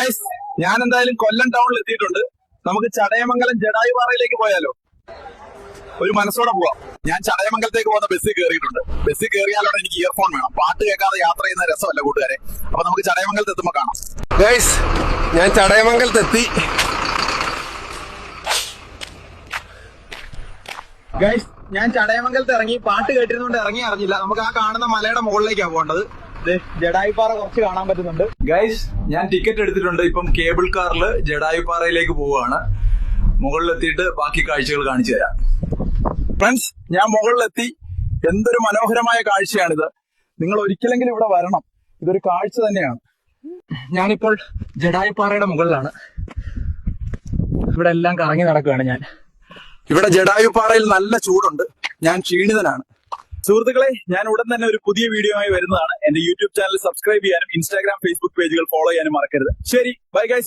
Guys, ഞാൻ എന്തായാലും കൊല്ലം ടൗണിൽ എത്തിയിട്ടുണ്ട്. നമുക്ക് ചടയമംഗലം ജടായുപാറയിലേക്ക് പോയാലോ? ഒരു മനസ്സോടെ പോവാം. ഞാൻ ചടയമംഗലത്തേക്ക് പോകുന്ന ബസ്സിൽ കയറിയിട്ടുണ്ട്. ബസ്സിൽ കയറിയാലാണ് എനിക്ക് ഇയർഫോൺ വേണം. പാട്ട് കേൾക്കാതെ യാത്ര ചെയ്യുന്ന രസമല്ല കൂട്ടുകാരെ. അപ്പൊ നമുക്ക് ചടയമംഗലത്ത് എത്തുമ്പോ കാണാം. ഗൈസ്, ഞാൻ ചടയമംഗലത്തെത്തി. ഗൈസ്, ഞാൻ ചടയമംഗലത്ത് ഇറങ്ങി. പാട്ട് കേട്ടിരുന്നുകൊണ്ട് ഇറങ്ങി അറിഞ്ഞില്ല. നമുക്ക് ആ കാണുന്ന മലയുടെ മുകളിലേക്കാണ് പോകേണ്ടത്. ജടായുപ്പാറ കുറച്ച് കാണാൻ പറ്റുന്നുണ്ട്. ഗൈസ്, ഞാൻ ടിക്കറ്റ് എടുത്തിട്ടുണ്ട്. ഇപ്പം കേബിൾ കാറിൽ ജടായുപ്പാറയിലേക്ക് പോവുകയാണ്. മുകളിലെത്തിയിട്ട് ബാക്കി കാഴ്ചകൾ കാണിച്ചു തരാം. ഫ്രണ്ട്സ്, ഞാൻ മുകളിലെത്തി. എന്തൊരു മനോഹരമായ കാഴ്ചയാണിത്. നിങ്ങൾ ഒരിക്കലെങ്കിലും ഇവിടെ വരണം. ഇതൊരു കാഴ്ച തന്നെയാണ്. ഞാനിപ്പോൾ ജടായുപ്പാറയുടെ മുകളിലാണ്. ഇവിടെ എല്ലാം കറങ്ങി നടക്കുകയാണ് ഞാൻ. ഇവിടെ ജടായുപ്പാറയിൽ നല്ല ചൂടുണ്ട്. ഞാൻ ക്ഷീണിതനാണ്. സുഹൃത്തുക്കളെ, ഞാൻ ഉടൻ തന്നെ ഒരു പുതിയ വീഡിയോ ആയി വരുന്നതാണ്. എന്റെ യൂട്യൂബ് ചാനൽ സബ്സ്ക്രൈബ് ചെയ്യാനും ഇൻസ്റ്റാഗ്രാം, ഫേസ്ബുക്ക് പേജുകൾ ഫോളോ ചെയ്യാനും മറക്കരുത്. ശരി, ബൈ ഗൈസ്.